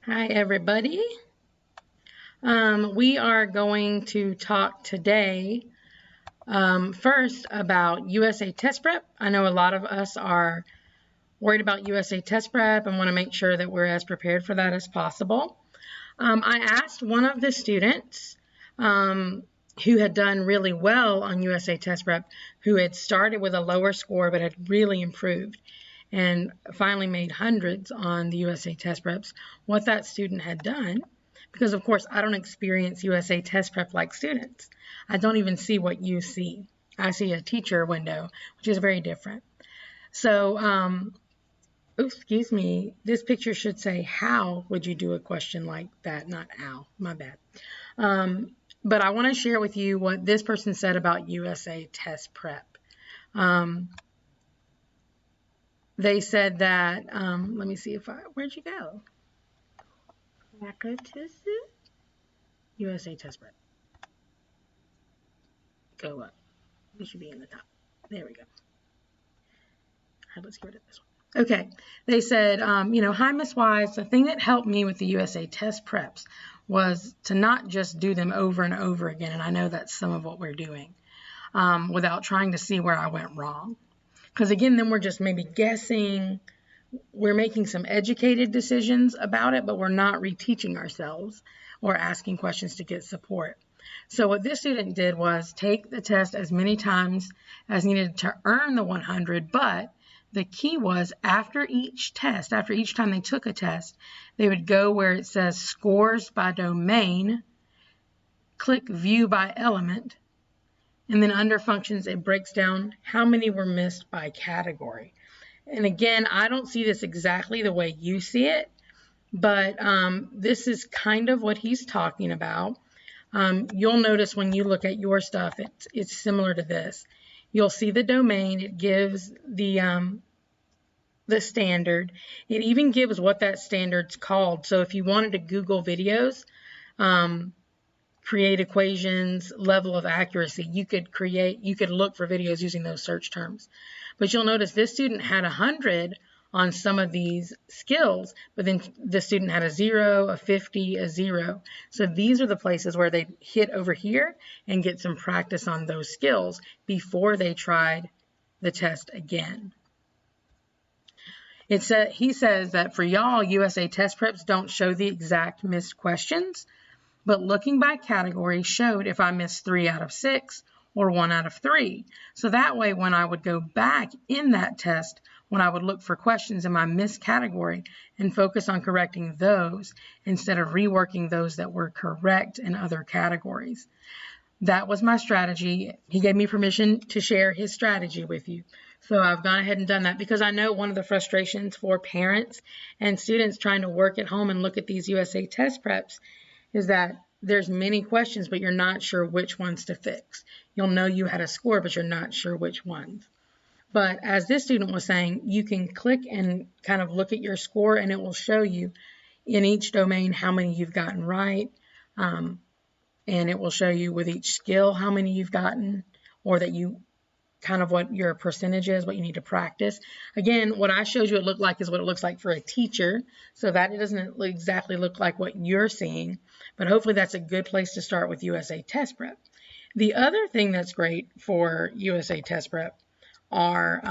Hi, everybody. We are going to talk today first about USA Test Prep. I know a lot of us are worried about USA Test Prep and want to make sure that we're as prepared for that as possible. I asked one of the students who had done really well on USA Test Prep, who had started with a lower score but had really improved and finally made hundreds on the USA Test Preps, what that student had done. Because, of course, I don't experience USA Test Prep like students. I don't even see what you see. I see a teacher window, which is very different. So, oops, excuse me, this picture should say, how would you do a question like that? Not ow, my bad. But I want to share with you what this person said about USA Test Prep. They said that, let me see if where'd you go? USA Test Prep. Go up. We should be in the top. There we go. All right, let's get rid of this one. Okay, they said, hi, Miss Wise, the thing that helped me with the USA Test Preps was to not just do them over and over again, and I know that's some of what we're doing, without trying to see where I went wrong. Because again, then we're just maybe guessing, we're making some educated decisions about it, but we're not reteaching ourselves or asking questions to get support. So what this student did was take the test as many times as needed to earn the 100, but the key was after each test, after each time they took a test, they would go where it says scores by domain, click view by element, and then under functions, it breaks down how many were missed by category. And again, I don't see this exactly the way you see it, but this is kind of what he's talking about. You'll notice when you look at your stuff, it's similar to this. You'll see the domain. It gives the standard. It even gives what that standard's called. So if you wanted to Google videos, create equations, level of accuracy, you could look for videos using those search terms. But you'll notice this student had 100 on some of these skills, but then the student had a 0, a 50, a 0. So these are the places where they hit over here and get some practice on those skills before they tried the test again. He says that for y'all, USA Test Preps don't show the exact missed questions, but looking by category showed if I missed 3 out of 6 or 1 out of 3. So that way, when I would go back in that test, when I would look for questions in my missed category and focus on correcting those instead of reworking those that were correct in other categories. That was my strategy. He gave me permission to share his strategy with you. So I've gone ahead and done that because I know one of the frustrations for parents and students trying to work at home and look at these USA Test Preps is that there's many questions, but you're not sure which ones to fix. You'll know you had a score, but you're not sure which ones. But as this student was saying, you can click and kind of look at your score, and it will show you in each domain how many you've gotten right. And it will show you with each skill how many you've gotten, or that you kind of what your percentage is, what you need to practice. Again, what I showed you it looked like is what it looks like for a teacher, so that it doesn't exactly look like what you're seeing, but hopefully that's a good place to start with USA Test Prep. The other thing that's great for USA Test Prep are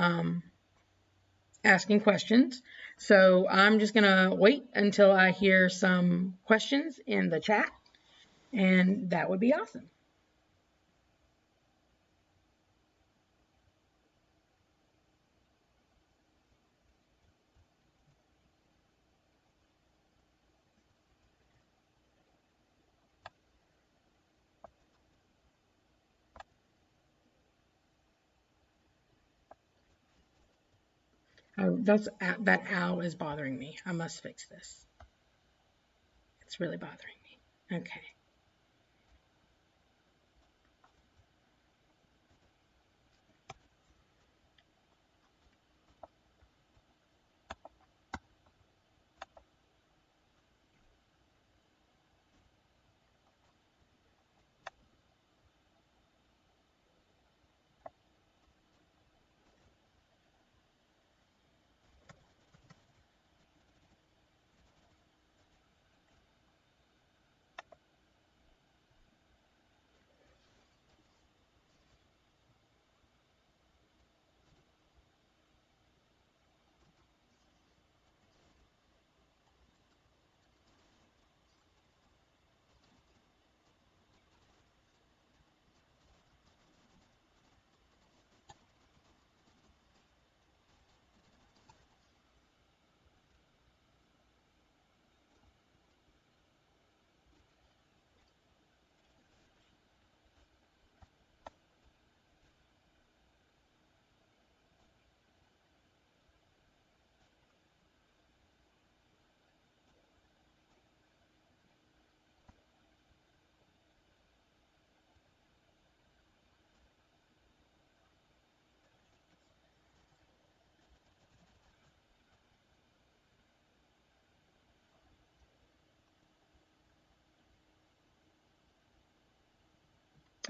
asking questions. So I'm just going to wait until I hear some questions in the chat, and that would be awesome. That owl is bothering me. I must fix this. It's really bothering me. Okay.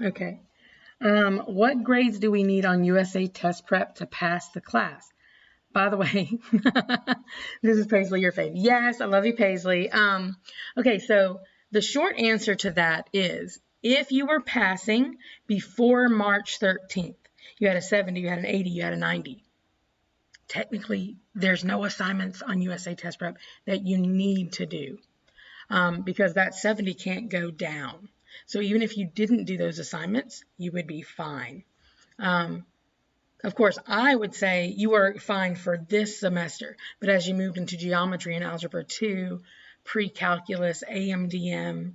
Okay. What grades do we need on USA Test Prep to pass the class? By the way, this is Paisley, your fave. Yes, I love you, Paisley. Okay, so the short answer to that is if you were passing before March 13th, you had a 70, you had an 80, you had a 90. Technically, there's no assignments on USA Test Prep that you need to do because that 70 can't go down. So even if you didn't do those assignments, you would be fine. Of course, I would say you are fine for this semester, but as you moved into geometry and algebra 2, pre-calculus, AMDM,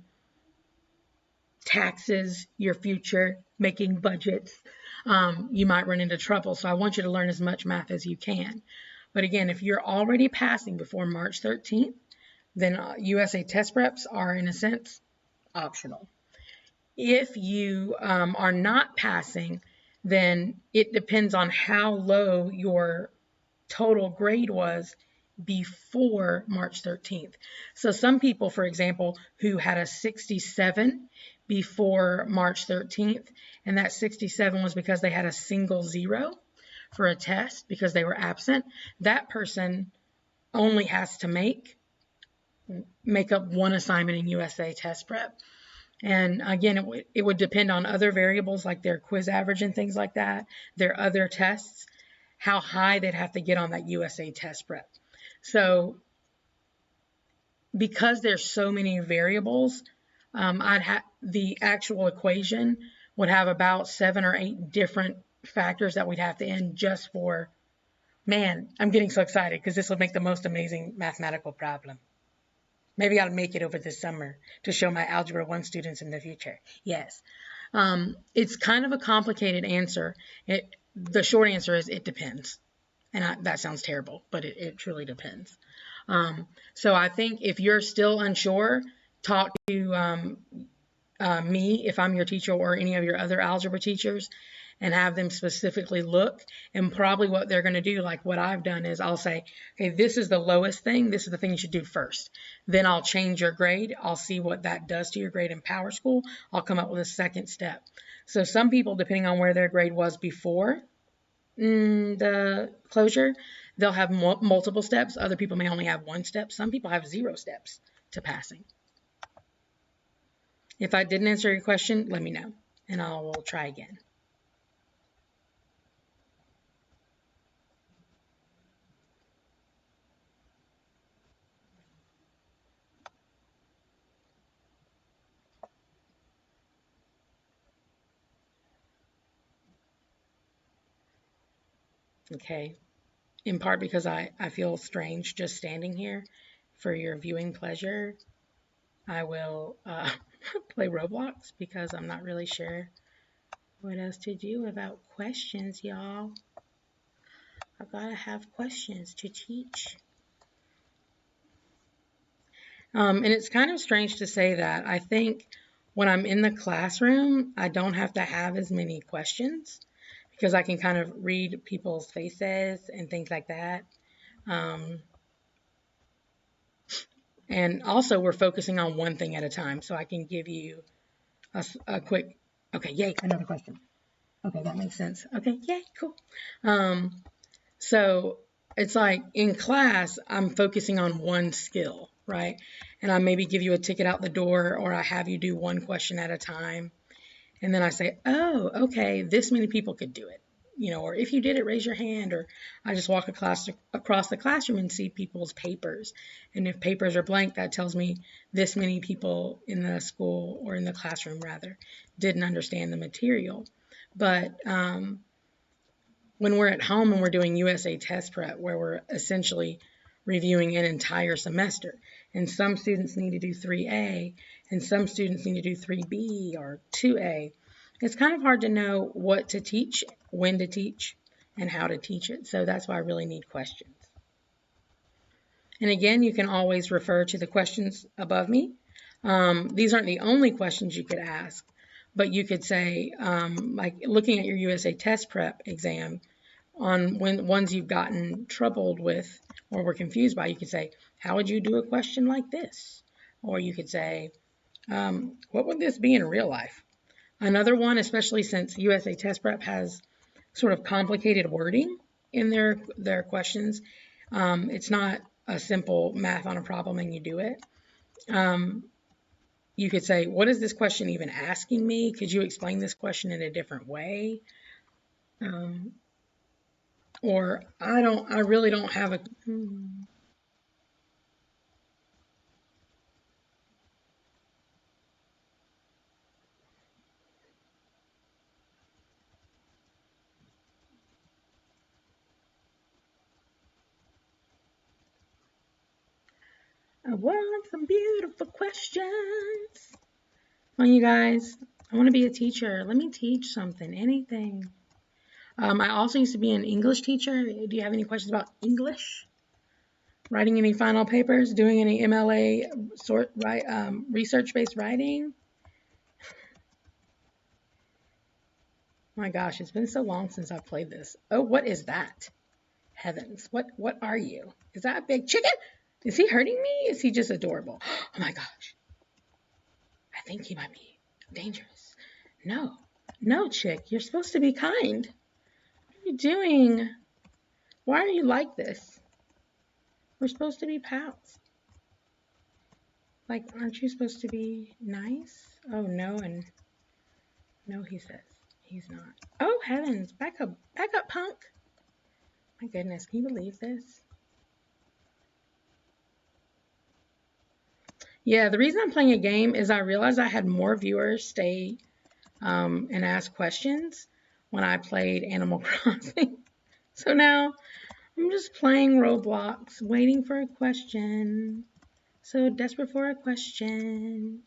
taxes, your future, making budgets, you might run into trouble. So I want you to learn as much math as you can. But again, if you're already passing before March 13th, then USA Test Preps are, in a sense, optional. If you are not passing, then it depends on how low your total grade was before March 13th. So some people, for example, who had a 67 before March 13th, and that 67 was because they had a single zero for a test because they were absent, that person only has to make up one assignment in USA Test Prep. And again, it would depend on other variables like their quiz average and things like that, their other tests, how high they'd have to get on that USA Test Prep. So because there's so many variables, the actual equation would have about 7 or 8 different factors that we'd have to end just for, man, I'm getting so excited because this will make the most amazing mathematical problem. Maybe I'll make it over this summer to show my Algebra 1 students in the future. Yes. It's kind of a complicated answer. The short answer is it depends. And that sounds terrible, but it truly depends. So I think if you're still unsure, talk to me if I'm your teacher or any of your other algebra teachers and have them specifically look. And probably what they're going to do, like what I've done, is I'll say, okay, this is the lowest thing. This is the thing you should do first. Then I'll change your grade. I'll see what that does to your grade in Power School. I'll come up with a second step. So some people, depending on where their grade was before the closure, they'll have multiple steps. Other people may only have one step. Some people have 0 steps to passing. If I didn't answer your question, let me know, and I will try again. Okay, in part because I feel strange just standing here. For your viewing pleasure, I will play Roblox because I'm not really sure what else to do without questions, y'all. I gotta have questions to teach. And it's kind of strange to say that. I think when I'm in the classroom, I don't have to have as many questions because I can kind of read people's faces and things like that. And also we're focusing on one thing at a time, so I can give you a quick, okay, yay, another question. Okay, that makes sense. Okay, yay, cool. So it's like in class, I'm focusing on one skill, right? And I maybe give you a ticket out the door, or I have you do one question at a time. And then I say, oh, okay, this many people could do it. You know, or if you did it, raise your hand. Or I just walk across the classroom and see people's papers. And if papers are blank, that tells me this many people in the school, or in the classroom rather, didn't understand the material. But when we're at home and we're doing USA Test Prep, where we're essentially reviewing an entire semester, and some students need to do 3A, and some students need to do 3B or 2A, it's kind of hard to know what to teach, when to teach, and how to teach it. So that's why I really need questions. And again, you can always refer to the questions above me. These aren't the only questions you could ask, but you could say, like looking at your USA Test Prep exam, on ones you've gotten troubled with or were confused by, you could say, how would you do a question like this? Or you could say, what would this be in real life? Another one, especially since USA Test Prep has sort of complicated wording in their questions. It's not a simple math on a problem and you do it. You could say, what is this question even asking me? Could you explain this question in a different way? Or I really don't have a... I want some beautiful questions. Come on, you guys. I want to be a teacher. Let me teach something, anything. I also used to be an English teacher. Do you have any questions about English? Writing any final papers? Doing any MLA research-based writing? My gosh, it's been so long since I've played this. Oh, what is that? Heavens, what are you? Is that a big chicken? Is he hurting me? Is he just adorable? Oh my gosh. I think he might be dangerous. No, chick, you're supposed to be kind. What are you doing? Why are you like this? We're supposed to be pals. Like, aren't you supposed to be nice? Oh, no, and no, he says. He's not. Oh, heavens, back up, punk. My goodness, can you believe this? Yeah, the reason I'm playing a game is I realized I had more viewers stay and ask questions when I played Animal Crossing. So now I'm just playing Roblox, waiting for a question. So desperate for a question.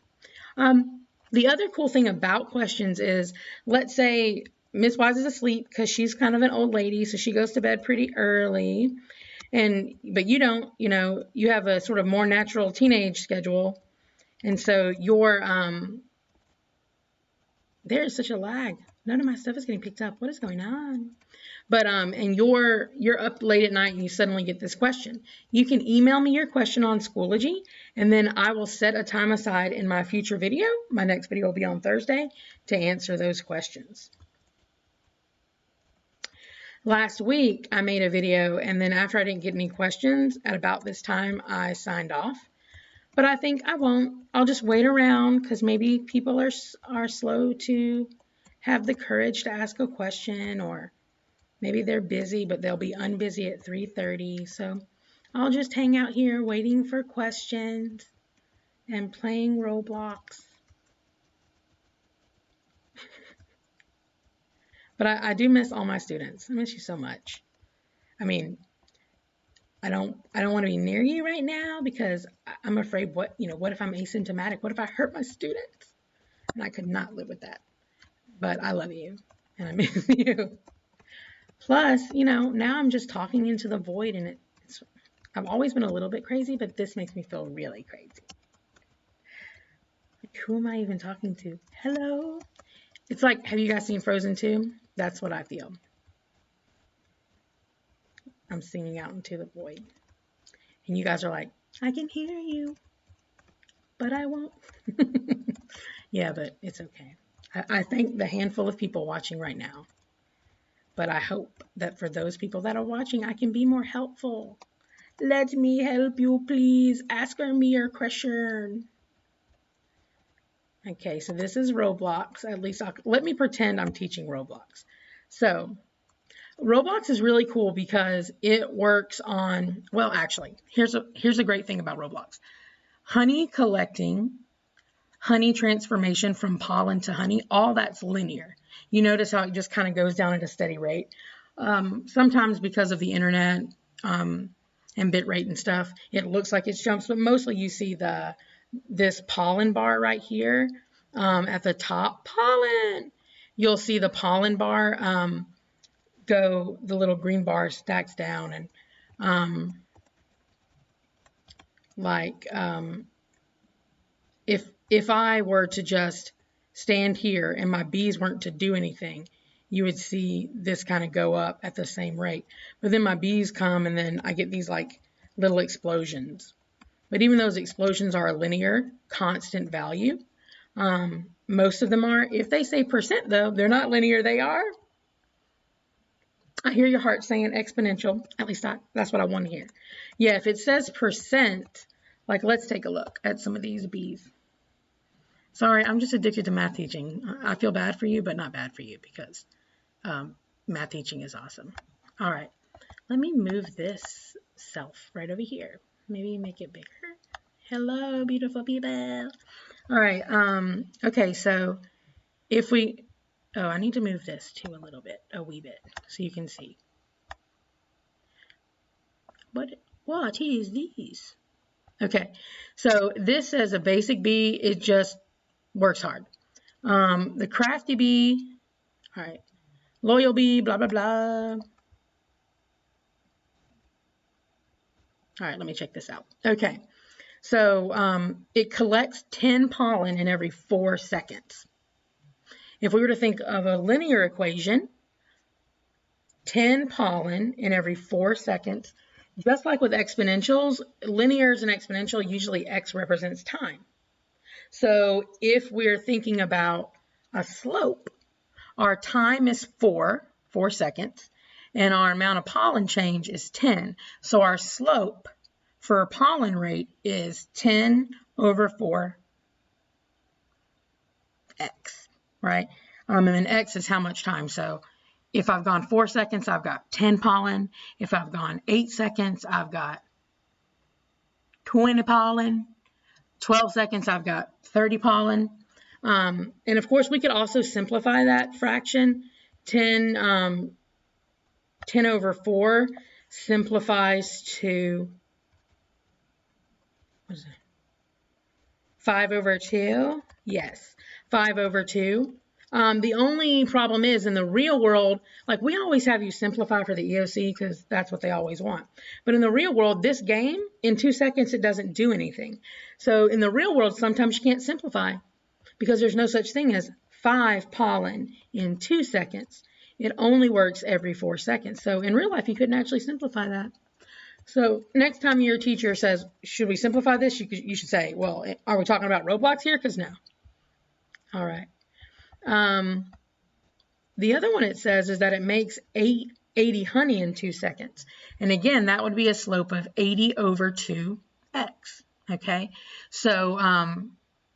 The other cool thing about questions is, let's say Miss Wise is asleep because she's kind of an old lady, so she goes to bed pretty early. But you don't, you have a sort of more natural teenage schedule. And so there is such a lag. None of my stuff is getting picked up. What is going on? But and you're up late at night and you suddenly get this question. You can email me your question on Schoology, and then I will set a time aside in my future video. My next video will be on Thursday to answer those questions. Last week I made a video, and then after I didn't get any questions at about this time, I signed off. But I think I won't. I'll just wait around because maybe people are slow to have the courage to ask a question, or maybe they're busy, but they'll be unbusy at 3:30. So I'll just hang out here waiting for questions and playing Roblox. But I do miss all my students. I miss you so much. I mean, I don't want to be near you right now because I'm afraid what if I'm asymptomatic? What if I hurt my students? And I could not live with that. But I love you and I miss you. Plus, now I'm just talking into the void, and I've always been a little bit crazy, but this makes me feel really crazy. Like, who am I even talking to? Hello? It's like, have you guys seen Frozen 2? That's what I feel. I'm singing out into the void. And you guys are like, I can hear you, but I won't. Yeah, but it's okay. I thank the handful of people watching right now. But I hope that for those people that are watching, I can be more helpful. Let me help you, please. Ask me your question. Okay, so this is Roblox. At least let me pretend I'm teaching Roblox. So Roblox is really cool because it works on, well, actually, here's a great thing about Roblox. Honey collecting, honey transformation from pollen to honey, all that's linear. You notice how it just kind of goes down at a steady rate. Sometimes because of the internet and bit rate and stuff, it looks like it jumps, but mostly you see this pollen bar right here at the top. Pollen! You'll see the pollen bar the little green bar stacks down, and if I were to just stand here and my bees weren't to do anything, you would see this kind of go up at the same rate. But then my bees come, and then I get these like little explosions. But even those explosions are a linear, constant value. Most of them are. If they say percent, though, they're not linear. They are. I hear your heart saying exponential. At least that's what I want to hear. Yeah, if it says percent, like let's take a look at some of these B's. Sorry, I'm just addicted to math teaching. I feel bad for you, but not bad for you because math teaching is awesome. All right, let me move this self right over here. Maybe make it bigger. Hello, beautiful people. All right, okay, so if we, oh, I need to move this too a wee bit, so you can see. What is these? Okay, so this is a basic bee. It just works hard. The crafty bee, all right, loyal bee, blah, blah, blah. All right, let me check this out. Okay, so it collects 10 pollen in every 4 seconds. If we were to think of a linear equation, 10 pollen in every 4 seconds, just like with exponentials, linears and exponential, usually x represents time. So if we're thinking about a slope, our time is 4 seconds, and our amount of pollen change is 10. So our slope for pollen rate is 10 over 4x, right? And then x is how much time. So if I've gone 4 seconds, I've got 10 pollen. If I've gone 8 seconds, I've got 20 pollen. 12 seconds, I've got 30 pollen. And of course, we could also simplify that fraction. 10 over 4 simplifies to, what is it? 5 over 2. Yes, 5 over 2. The only problem is in the real world, like we always have you simplify for the EOC because that's what they always want. But in the real world, this game, in 2 seconds, it doesn't do anything. So in the real world, sometimes you can't simplify because there's no such thing as 5 pollen in 2 seconds. It only works every 4 seconds. So in real life, you couldn't actually simplify that. So next time your teacher says, should we simplify this? You should say, well, are we talking about Roblox here? Because no. All right. The other one it says is that it makes 80 honey in 2 seconds. And again, that would be a slope of 80 over 2x. Okay. So,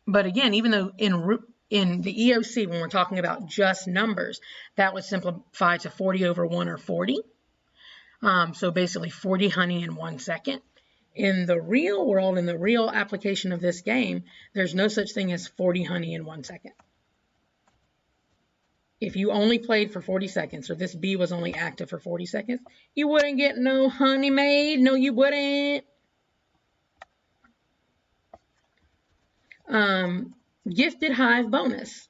but again, even though in the EOC, when we're talking about just numbers, that would simplify to 40 over 1 or 40. So basically 40 honey in 1 second. In the real world, in the real application of this game, there's no such thing as 40 honey in 1 second. If you only played for 40 seconds, or this bee was only active for 40 seconds, you wouldn't get no honey made. No, you wouldn't. Gifted hive bonus.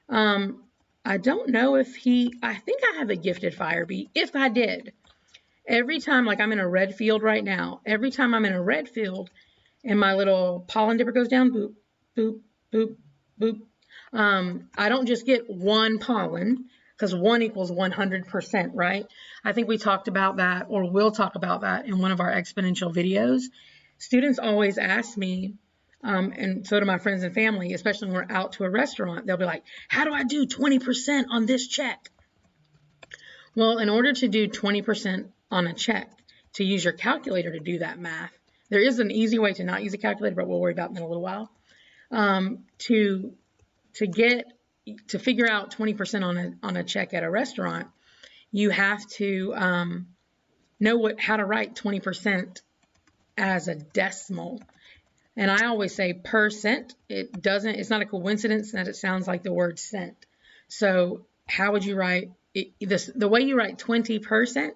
I don't know if I think I have a gifted fire bee. If I did, every time, like I'm in a red field right now, every time I'm in a red field and my little pollen dipper goes down, boop, boop, boop, boop, I don't just get 1 pollen because 1 equals 100%, right? I think we talked about that, or will talk about that in one of our exponential videos. Students always ask me, and so do my friends and family, especially when we're out to a restaurant, they'll be like, how do I do 20% on this check? Well, in order to do 20% on a check, to use your calculator to do that math, there is an easy way to not use a calculator, but we'll worry about that in a little while. To figure out 20% on a check at a restaurant, you have to know how to write 20% as a decimal. And I always say percent. It's not a coincidence that it sounds like the word cent. So how would you write the way you write 20%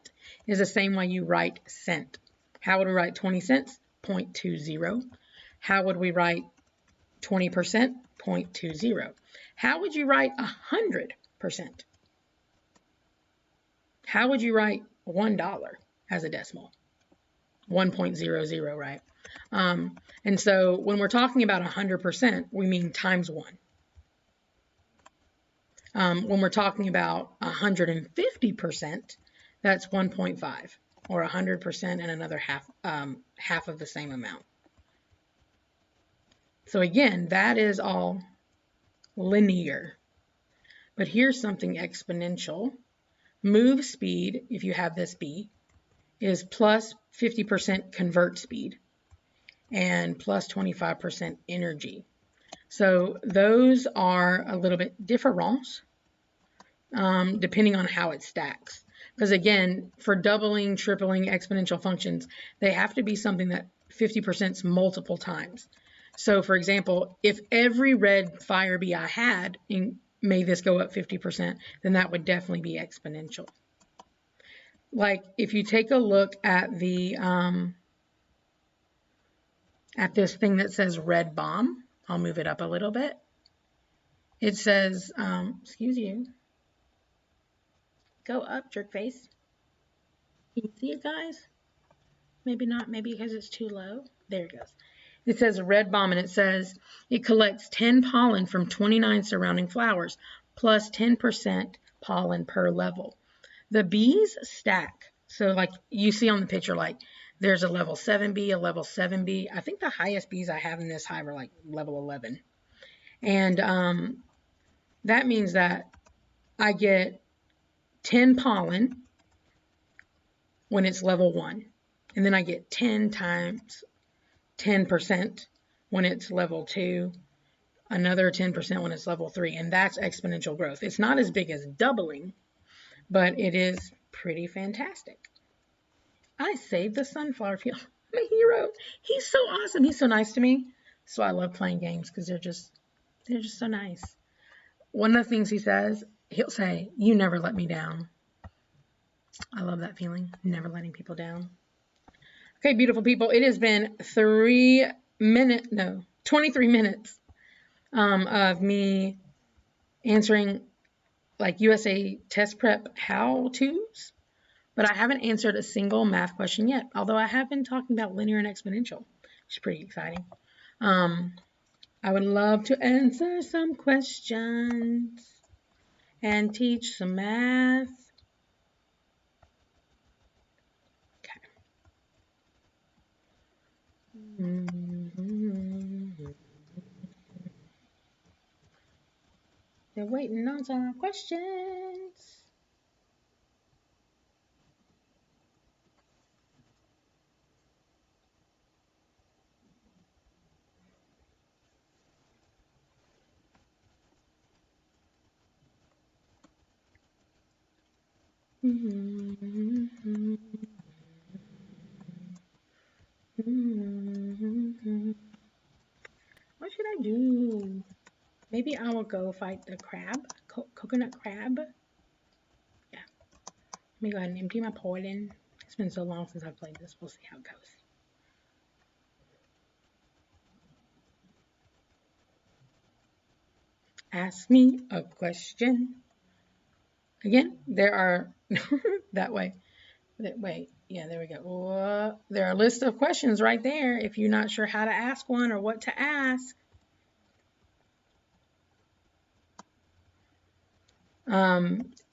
is the same way you write cent. How would we write 20 cents? 0.20. How would we write 20%? 0.20. How would you write 100%? How would you write $1 as a decimal? 1.00, right? And so when we're talking about 100%, we mean times 1. When we're talking about 150%, that's 1.5, or 100% and another half of the same amount. So again, that is all linear. But here's something exponential. Move speed, if you have this B, is plus 50% convert speed and plus 25% energy. So those are a little bit different depending on how it stacks. Because again, for doubling, tripling exponential functions, they have to be something that 50% multiple times. So for example, if every red fire bee I had made this go up 50%, then that would definitely be exponential. Like if you take a look at the at this thing that says red bomb, I'll move it up a little bit. It says, excuse you, go up, jerk face. Can you see it, guys? Maybe not, maybe because it's too low. There it goes. It says a red bomb, and it says it collects 10 pollen from 29 surrounding flowers, plus 10% pollen per level. The bees stack. So like you see on the picture, like there's a level 7 bee, a level 7 bee. I think the highest bees I have in this hive are like level 11. And that means that I get 10 pollen when it's level 1. And then I get 10 times 10% when it's level 2, another 10% when it's level 3, and that's exponential growth. It's not as big as doubling, but it is pretty fantastic. I saved the sunflower field. I'm a hero. He's so awesome. He's so nice to me. So I love playing games because they're just so nice. One of the things he says, he'll say, "You never let me down." I love that feeling, never letting people down. Okay, beautiful people, it has been 23 minutes of me answering like USA test prep how-tos, but I haven't answered a single math question yet, although I have been talking about linear and exponential, which is pretty exciting. I would love to answer some questions and teach some math. They're waiting on some questions. What should I do? Maybe I will go fight the crab, coconut crab. Yeah. Let me go ahead and empty my pollen. It's been so long since I've played this. We'll see how it goes. Ask me a question. Again, there are that way. Wait, yeah, there we go. There are a list of questions right there if you're not sure how to ask one or what to ask.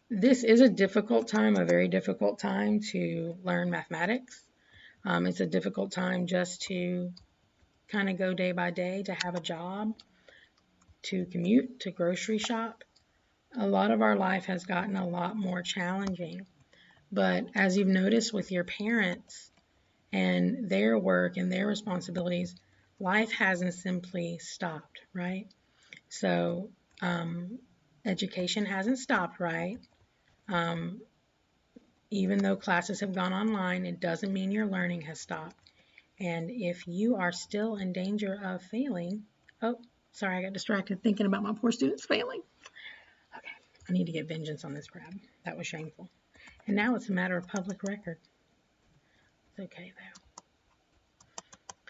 This is a difficult time, a very difficult time to learn mathematics. It's a difficult time just to kind of go day by day, to have a job, to commute, to grocery shop. A lot of our life has gotten a lot more challenging. But as you've noticed with your parents and their work and their responsibilities, life hasn't simply stopped, right? So education hasn't stopped, right? Even though classes have gone online, it doesn't mean your learning has stopped. And if you are still in danger of failing, oh, sorry, I got distracted thinking about my poor students failing. Okay, I need to get vengeance on this crab. That was shameful. And now it's a matter of public record. It's okay, though.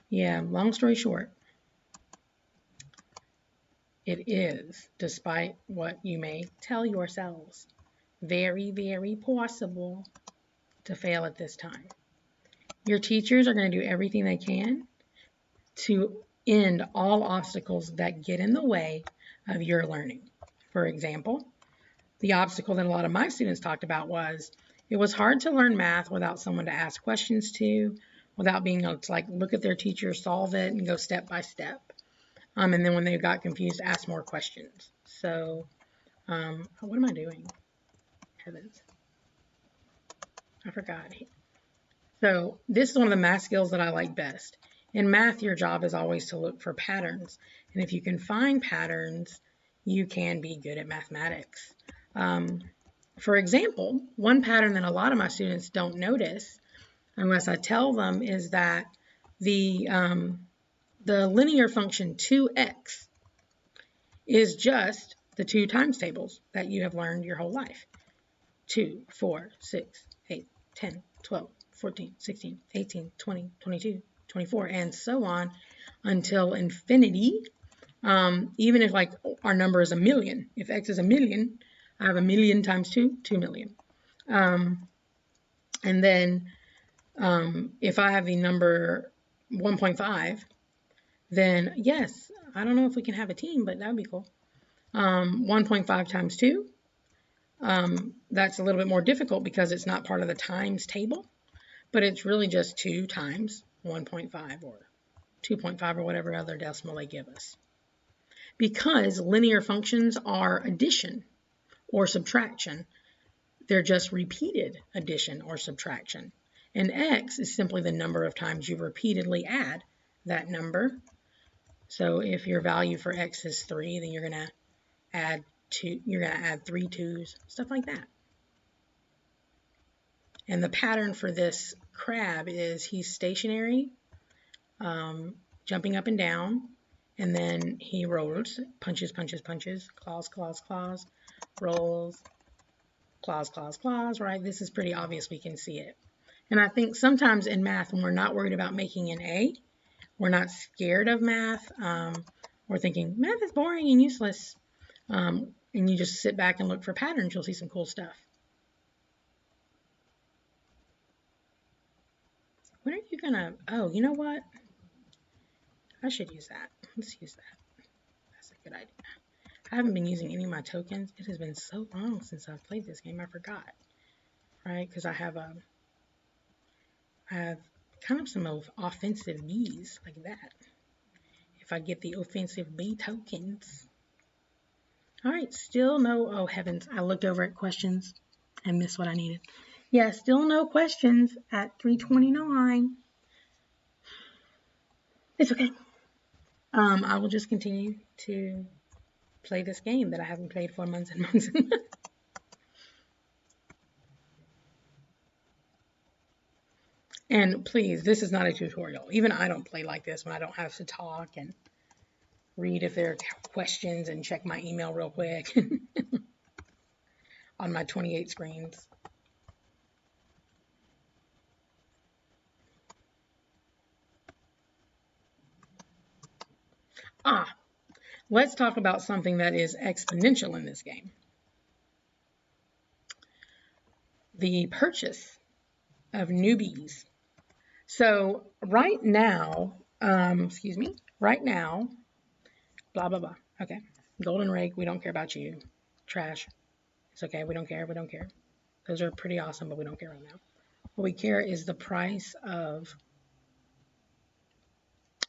Yeah, long story short, it is, despite what you may tell yourselves, very, very possible to fail at this time. Your teachers are going to do everything they can to end all obstacles that get in the way of your learning. For example, the obstacle that a lot of my students talked about was it was hard to learn math without someone to ask questions to, without being able to like look at their teacher, solve it, and go step by step. And then when they got confused, ask more questions. So, what am I doing? Heavens. I forgot. So this is one of the math skills that I like best. In math, your job is always to look for patterns. And if you can find patterns, you can be good at mathematics. For example, one pattern that a lot of my students don't notice unless I tell them is that the linear function 2x is just the two times tables that you have learned your whole life. 2, 4, 6, 8, 10, 12, 14, 16, 18, 20, 22, 24, and so on until infinity. Even if like our number is 1,000,000, if x is 1,000,000, I have 1,000,000 times 2, 2,000,000. And then if I have the number 1.5, then yes, I don't know if we can have a team, but that would be cool. 1.5 times 2, that's a little bit more difficult because it's not part of the times table, but it's really just 2 times 1.5 or 2.5 or whatever other decimal they give us. Because linear functions are addition or subtraction, they're just repeated addition or subtraction. And x is simply the number of times you repeatedly add that number. So if your value for x is 3, then you're going to add 2, you're going to add 3 2s, stuff like that. And the pattern for this crab is he's stationary, jumping up and down, and then he rolls, punches, punches, punches, claws, claws, claws, rolls, claws, claws, claws, right? This is pretty obvious. We can see it. And I think sometimes in math, when we're not worried about making an A, we're not scared of math, we're thinking, math is boring and useless, and you just sit back and look for patterns, you'll see some cool stuff. When are you gonna, oh, you know what? I should use that. Let's use that. That's a good idea. I haven't been using any of my tokens. It has been so long since I've played this game, I forgot. Right? Because I have kind of some offensive bees like that. If I get the offensive bee tokens. All right, still no, oh heavens, I looked over at questions and missed what I needed. Yeah, still no questions at 3:29. It's okay. I will just continue to play this game that I haven't played for months and months and months. And please, this is not a tutorial. Even I don't play like this when I don't have to talk and read if there are questions and check my email real quick on my 28 screens. Let's talk about something that is exponential in this game. The purchase of newbies. So right now, right now, blah, blah, blah. Okay, golden rake, we don't care about you. Trash, it's okay, we don't care, we don't care. Those are pretty awesome, but we don't care right now. What we care is the price of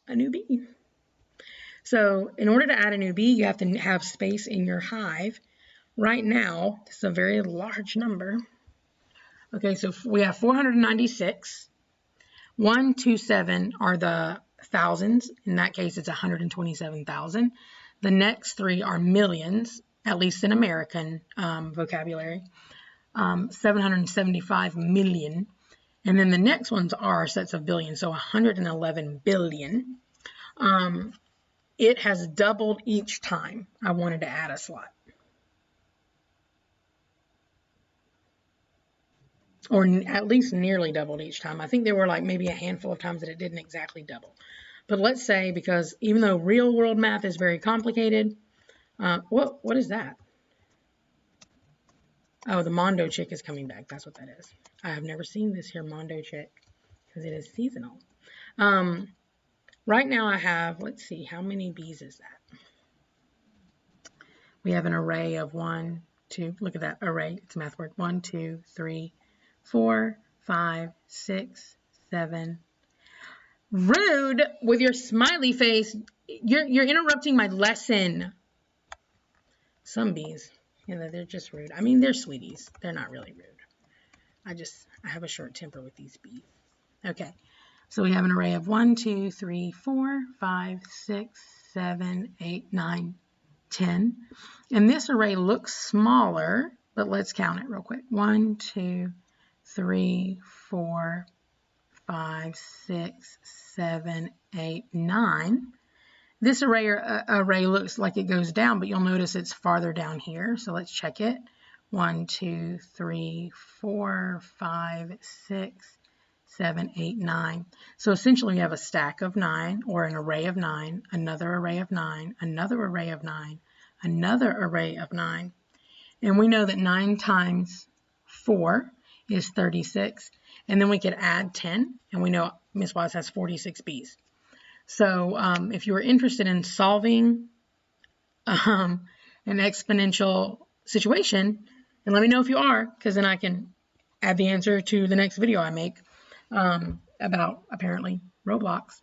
a new bee. So in order to add a new bee, you have to have space in your hive. Right now, this is a very large number. Okay, so we have 496. 1, 2, 7 are the thousands. In that case, it's 127,000. The next 3 are millions, at least in American vocabulary. 775 million. And then the next ones are sets of billions, so 111 billion. It has doubled each time I wanted to add a slot. Or at least nearly doubled each time. I think there were like maybe a handful of times that it didn't exactly double. But let's say, because even though real world math is very complicated, what is that? Oh, the Mondo chick is coming back. That's what that is. I have never seen this here Mondo chick because it is seasonal. Right now I have, let's see, how many bees is that? We have an array of 1, 2, look at that array. It's a math word. 1, 2, 3, 4, 5, 6, 7. Rude with your smiley face. You're interrupting my lesson. Some bees, they're just rude. I mean, they're sweeties. They're not really rude. I have a short temper with these bees. Okay, so we have an array of 1, 2, 3, 4, 5, 6, 7, 8, 9, 10. And this array looks smaller, but let's count it real quick. 1, 2, 3, 4, 5, 6, 7, 8, 9. This array looks like it goes down, but you'll notice it's farther down here. So let's check it. 1, 2, 3, 4, 5, 6, 7, 8, 9. So essentially we have a stack of 9 or an array of 9, another array of 9, another array of 9, another array of 9. And we know that 9 times 4 is 36. And then we could add 10, and we know Miss Wise has 46 bees. So if you were interested in solving an exponential situation, and let me know if you are, because then I can add the answer to the next video I make about, apparently, Roblox.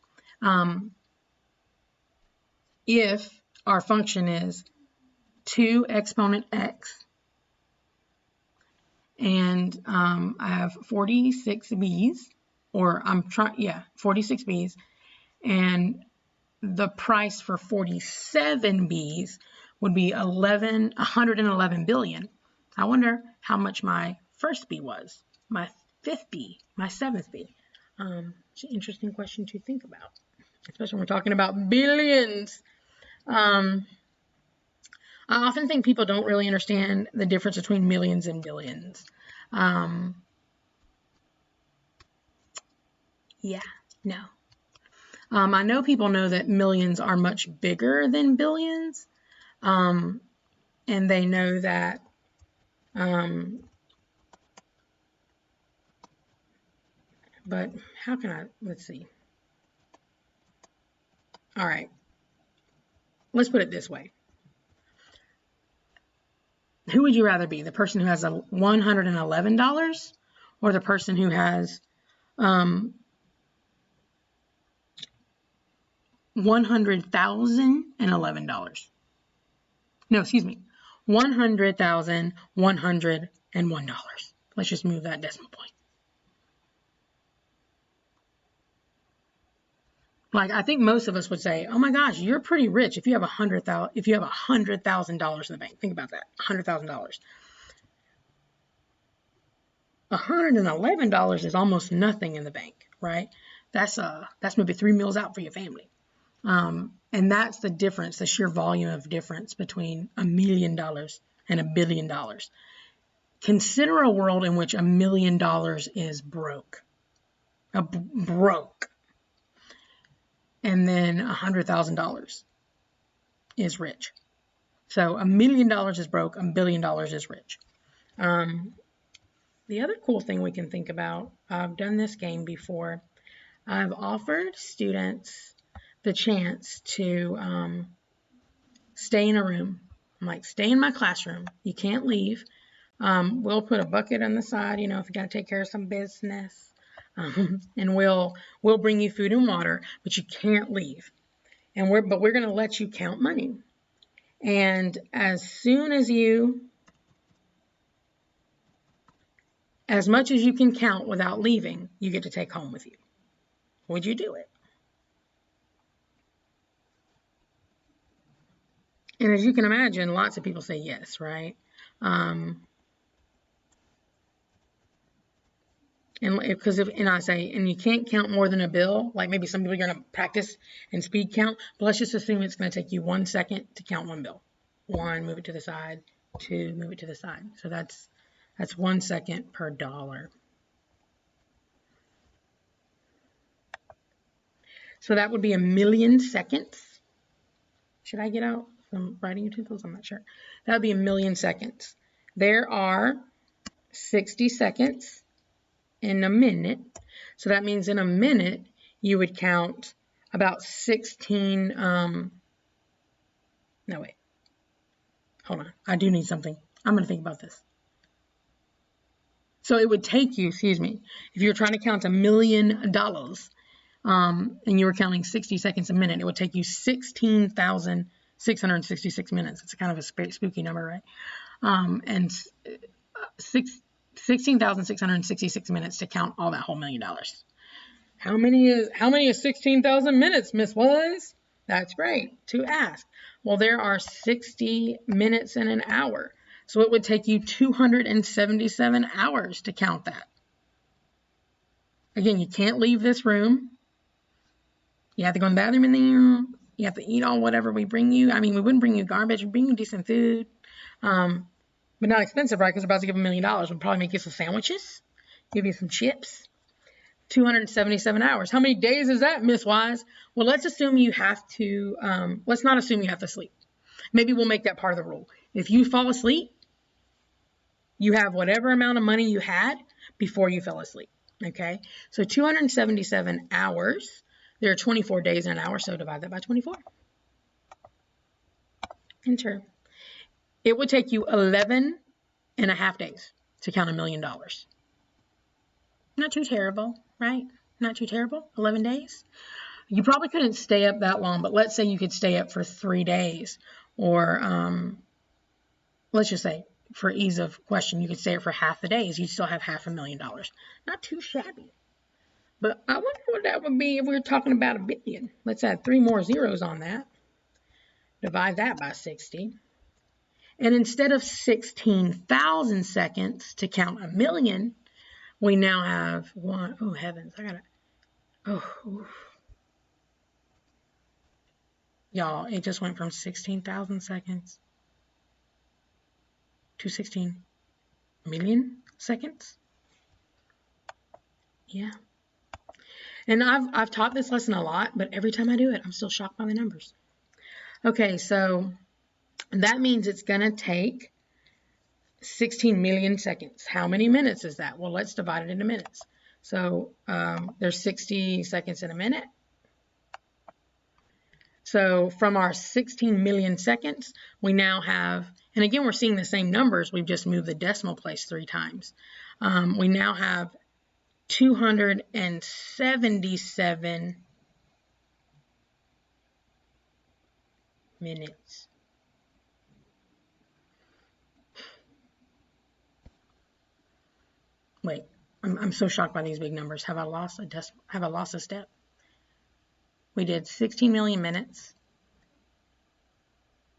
If our function is 2 exponent x, and I have 46 bees, or 46 bees, and the price for 47 bees would be 111 billion. I wonder how much my first bee was, my 5th bee, my 7th bee. It's an interesting question to think about, especially when we're talking about billions. I often think people don't really understand the difference between millions and billions. I know people know that millions are much bigger than billions, and they know that but how can I, let's see. All right, let's put it this way. Who would you rather be? The person who has $111 or the person who has $100,011? No, excuse me. $100,101. Let's just move that decimal point. Like, I think most of us would say, "Oh my gosh, you're pretty rich if you have $100,000 in the bank." Think about that, $100,000. $111 is almost nothing in the bank, right? That's maybe 3 meals out for your family. And that's the difference, the sheer volume of difference between $1 million and $1 billion. Consider a world in which $1 million is broke. Broke. And then $100,000 is rich. So $1 million is broke, $1 billion is rich. The other cool thing we can think about, I've done this game before. I've offered students the chance to stay in a room. I'm like, stay in my classroom. You can't leave. We'll put a bucket on the side, if you got to take care of some business. And we'll bring you food and water, but you can't leave. But we're going to let you count money. And as much as you can count without leaving, you get to take home with you. Would you do it? And as you can imagine, lots of people say yes, right? And I say, and you can't count more than a bill, like maybe some people are going to practice and speed count, but let's just assume it's going to take you 1 second to count one bill. 1, move it to the side. 2, move it to the side. So that's 1 second per dollar. So that would be 1 million seconds. Should I get out some writing utensils? I'm not sure. That would be 1 million seconds. There are 60 seconds in a minute. So that means in a minute, you would count about 16, no, wait, hold on. I do need something. I'm going to think about this. So it would take you, if you're trying to count $1 million, and you were counting 60 seconds a minute, it would take you 16,000 666 minutes. It's kind of a spooky number, right? And 16,666 minutes to count all that whole $1 million. How many is 16,000 minutes, Miss Wise? That's great to ask. Well, there are 60 minutes in an hour. So it would take you 277 hours to count that. Again, you can't leave this room. You have to go in the bathroom in there. You have to eat all whatever we bring you. I mean, we wouldn't bring you garbage. We'd bring you decent food. But not expensive, right? Because we're about to give $1 million. We'll probably make you some sandwiches. Give you some chips. 277 hours. How many days is that, Miss Wise? Well, let's assume you have to, let's not assume you have to sleep. Maybe we'll make that part of the rule. If you fall asleep, you have whatever amount of money you had before you fell asleep. Okay? So 277 hours. There are 24 days in an hour, so divide that by 24. Enter. It would take you 11 and a half days to count $1 million. Not too terrible, right? Not too terrible. 11 days. You probably couldn't stay up that long, but let's say you could stay up for 3 days. Or let's just say, for ease of question, you could stay up for half the days. You'd still have $500,000. Not too shabby. But I wonder what that would be if we were talking about $1 billion. Let's add 3 more zeros on that. Divide that by 60. And instead of 16,000 seconds to count $1 million, we now have one. Oh, heavens. I got to. Oh. Y'all, it just went from 16,000 seconds to 16 million seconds. Yeah. And I've taught this lesson a lot, but every time I do it, I'm still shocked by the numbers. Okay, so that means it's going to take 16 million seconds. How many minutes is that? Well, let's divide it into minutes. So there's 60 seconds in a minute. So from our 16 million seconds, we now have, and again, we're seeing the same numbers. We've just moved the decimal place 3 times. We now have 277 minutes. Wait, I'm so shocked by these big numbers. Have I lost a step? We did 16 million minutes.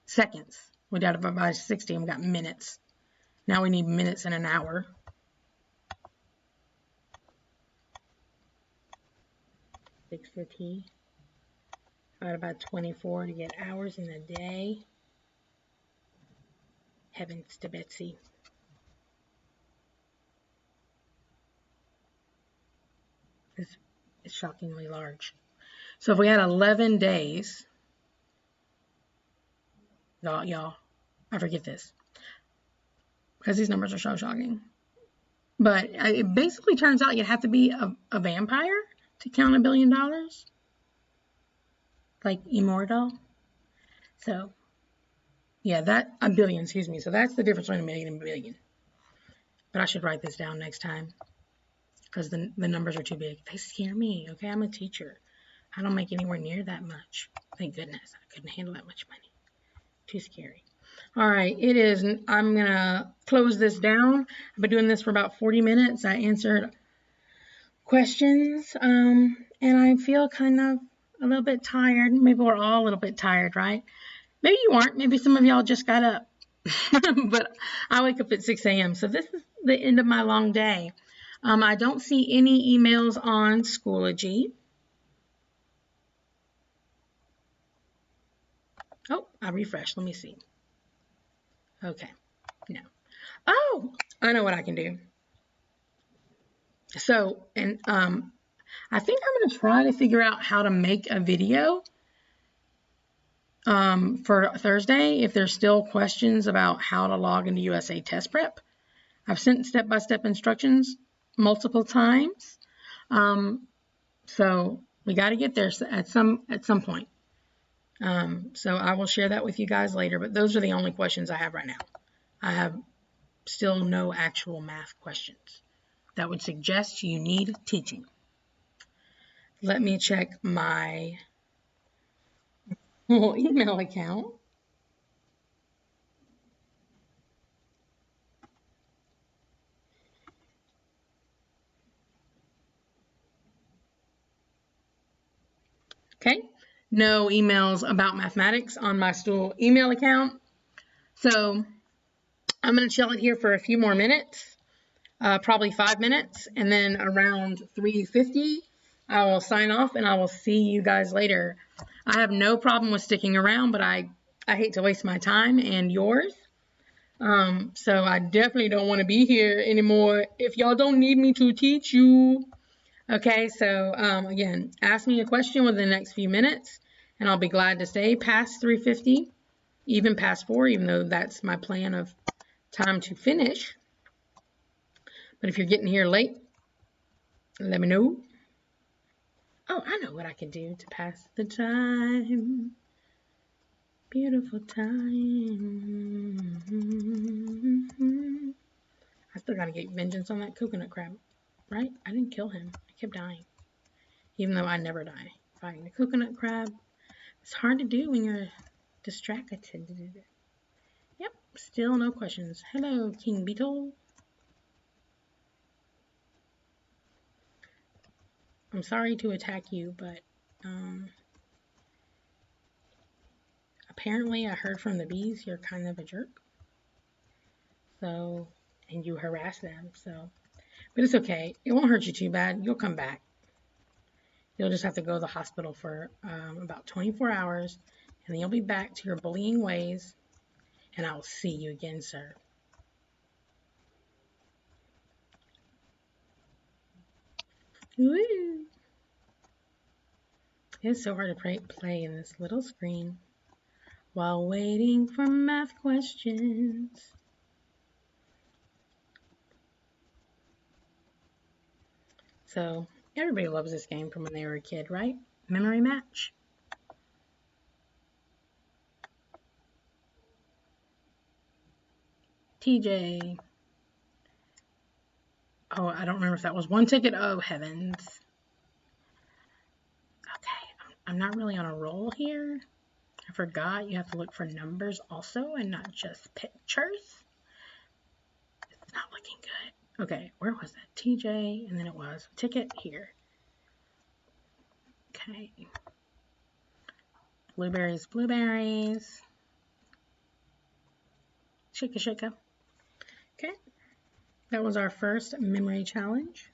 Seconds. We divided by 60 and we got minutes. Now we need minutes in an hour. Fix the T. Divided by 24 to get hours in a day. Heavens to Betsy. It's shockingly large. So if we had 11 days, y'all, I forget this because these numbers are so shocking. But it basically turns out you'd have to be a vampire to count $1 billion, like immortal. So yeah, that $1 billion, excuse me. So that's the difference between $1 million and $1 billion. But I should write this down next time because the numbers are too big. They scare me. Okay, I'm a teacher. I don't make anywhere near that much. Thank goodness. I couldn't handle that much money. Too scary. All right, it is. I'm going to close this down. I've been doing this for about 40 minutes. I answered questions, and I feel kind of a little bit tired. Maybe we're all a little bit tired, right? Maybe you aren't. Maybe some of y'all just got up. But I wake up at 6 a.m., so this is the end of my long day. I don't see any emails on Schoology. Oh, I refreshed. Let me see. Okay. No. Oh, I know what I can do. So, and I think I'm going to try to figure out how to make a video for Thursday if there's still questions about how to log into USA Test Prep. I've sent step-by-step instructions multiple times. So we got to get there at some point. So I will share that with you guys later, but those are the only questions I have right now. I have still no actual math questions that would suggest you need teaching. Let me check my email account. Okay, no emails about mathematics on my school email account. So I'm going to chill it here for a few more minutes, probably 5 minutes, and then around 3:50, I will sign off and I will see you guys later. I have no problem with sticking around, but I hate to waste my time and yours. So I definitely don't want to be here anymore if y'all don't need me to teach you. Okay, so again, ask me a question within the next few minutes, and I'll be glad to stay past 3:50, even past 4, even though that's my plan of time to finish. But if you're getting here late, let me know. Oh, I know what I can do to pass the time. Beautiful time. I still gotta get vengeance on that coconut crab, right? I didn't kill him. I kept dying. Even though I never die. Fighting the coconut crab. It's hard to do when you're distracted. Yep, still no questions. Hello, King Beetle. I'm sorry to attack you, but apparently I heard from the bees you're kind of a jerk. So, and you harass them, so. But it's okay. It won't hurt you too bad. You'll come back. You'll just have to go to the hospital for about 24 hours, and then you'll be back to your bullying ways, and I will see you again, sir. Woo! It's so hard to play in this little screen while waiting for math questions. So, everybody loves this game from when they were a kid, right? Memory match. TJ. Oh, I don't remember if that was one ticket. Oh, heavens. Okay, I'm not really on a roll here. I forgot you have to look for numbers also and not just pictures. It's not looking good. Okay, where was that? TJ, and then it was ticket here. Okay. Blueberries, blueberries. Shika, shika. Okay. That was our first memory challenge.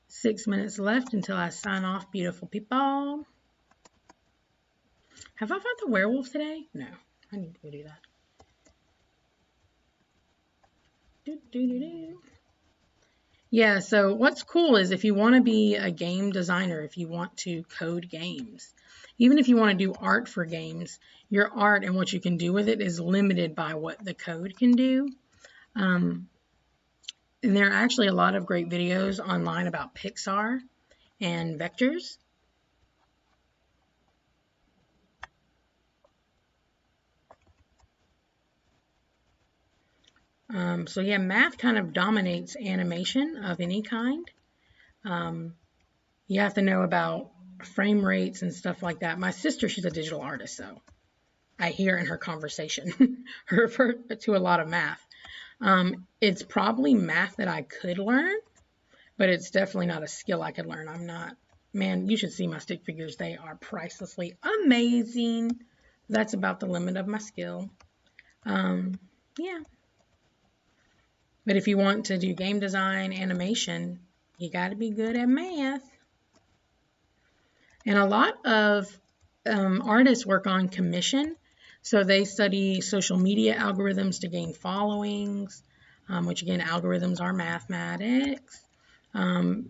6 minutes left until I sign off, beautiful people. Have I fought the werewolf today? No, I need to go do that. Yeah, so what's cool is if you want to be a game designer, if you want to code games, even if you want to do art for games, your art and what you can do with it is limited by what the code can do. And there are actually a lot of great videos online about Pixar and vectors. So yeah, math kind of dominates animation of any kind. You have to know about frame rates and stuff like that. My sister, she's a digital artist, so I hear in her conversation her refer to a lot of math. It's probably math that I could learn, but it's definitely not a skill I could learn. I'm not, man, you should see my stick figures. They are pricelessly amazing. That's about the limit of my skill. Yeah. But if you want to do game design, animation, you got to be good at math. And a lot of artists work on commission. So they study social media algorithms to gain followings, which again, algorithms are mathematics.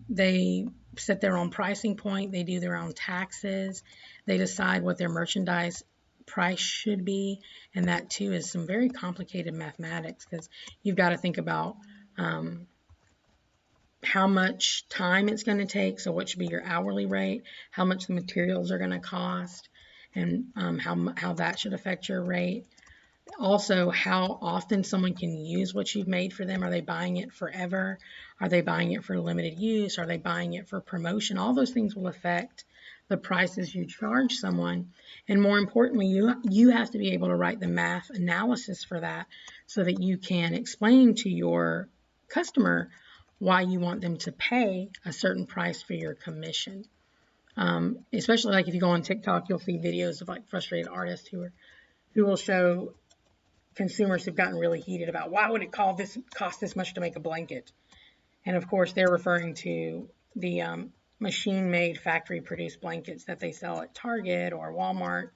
They set their own pricing point. They do their own taxes. They decide what their merchandise price should be. And that too is some very complicated mathematics because you've got to think about how much time it's going to take, so what should be your hourly rate, how much the materials are going to cost, and how that should affect your rate. Also, how often someone can use what you've made for them. Are they buying it forever? Are they buying it for limited use? Are they buying it for promotion? All those things will affect the prices you charge someone. And more importantly, you have to be able to write the math analysis for that so that you can explain to your customer why you want them to pay a certain price for your commission. Especially like if you go on TikTok, you'll see videos of like frustrated artists who will show consumers who've gotten really heated about why would it cost this much to make a blanket. And of course, they're referring to the machine-made, factory-produced blankets that they sell at Target or Walmart,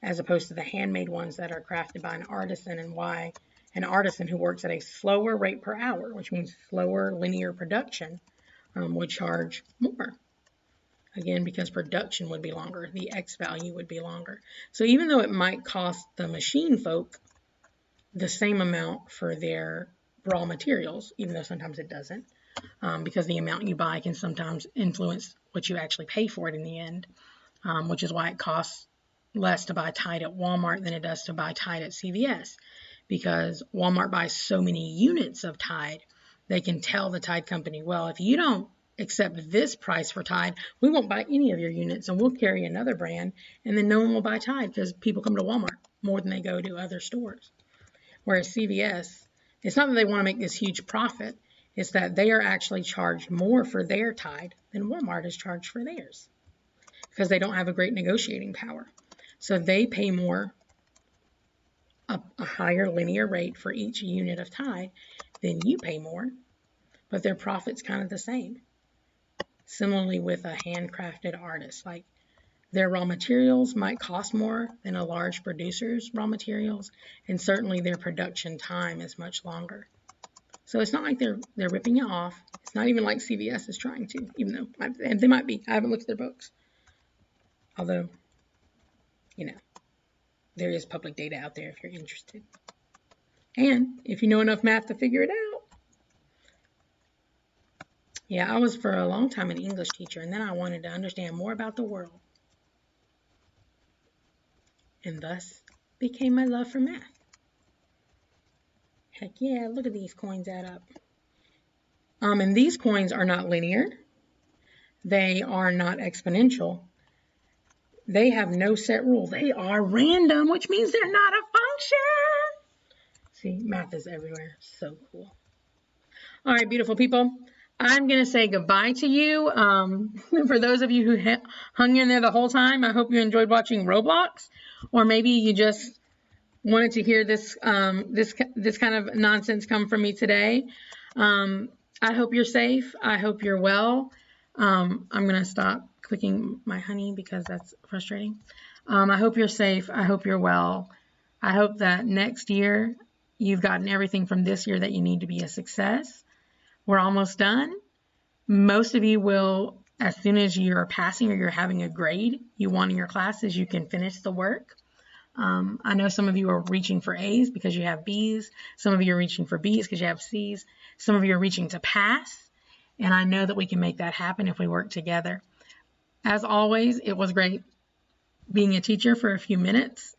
as opposed to the handmade ones that are crafted by an artisan, and why an artisan who works at a slower rate per hour, which means slower linear production, would charge more. Again, because production would be longer, the X value would be longer. So even though it might cost the machine folk the same amount for their raw materials, even though sometimes it doesn't, because the amount you buy can sometimes influence what you actually pay for it in the end, which is why it costs less to buy Tide at Walmart than it does to buy Tide at CVS, because Walmart buys so many units of Tide, they can tell the Tide company, well, if you don't accept this price for Tide, we won't buy any of your units and we'll carry another brand, and then no one will buy Tide because people come to Walmart more than they go to other stores. Whereas CVS, it's not that they want to make this huge profit, it's that they are actually charged more for their Tide than Walmart is charged for theirs, because they don't have a great negotiating power. So they pay more, a higher linear rate for each unit of Tide than you pay more, but their profit's kind of the same. Similarly with a handcrafted artist, like their raw materials might cost more than a large producer's raw materials, and certainly their production time is much longer. So it's not like they're ripping you off. It's not even like CVS is trying to, even though they might be. I haven't looked at their books. Although, you know, there is public data out there if you're interested. And if you know enough math to figure it out. Yeah, I was for a long time an English teacher, and then I wanted to understand more about the world. And thus became my love for math. Heck yeah, look at these coins add up. And these coins are not linear. They are not exponential. They have no set rule. They are random, which means they're not a function. See, math is everywhere. So cool. All right, beautiful people. I'm going to say goodbye to you. For those of you who hung in there the whole time, I hope you enjoyed watching Roblox, or maybe you just wanted to hear this this kind of nonsense come from me today. I hope you're safe. I hope you're well. I'm going to stop clicking my honey because that's frustrating. I hope you're safe. I hope you're well. I hope that next year you've gotten everything from this year that you need to be a success. We're almost done. Most of you will, as soon as you're passing or you're having a grade you want in your classes, you can finish the work. I know some of you are reaching for A's because you have B's. Some of you are reaching for B's because you have C's. Some of you are reaching to pass. And I know that we can make that happen if we work together. As always, it was great being a teacher for a few minutes.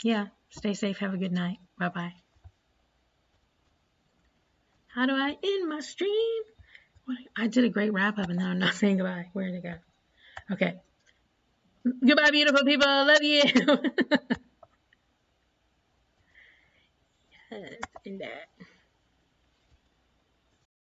Yeah, stay safe. Have a good night. Bye-bye. How do I end my stream? I did a great wrap up and now I'm not saying goodbye. Where did it go? Okay. Goodbye, beautiful people. Love you. Yes, in that.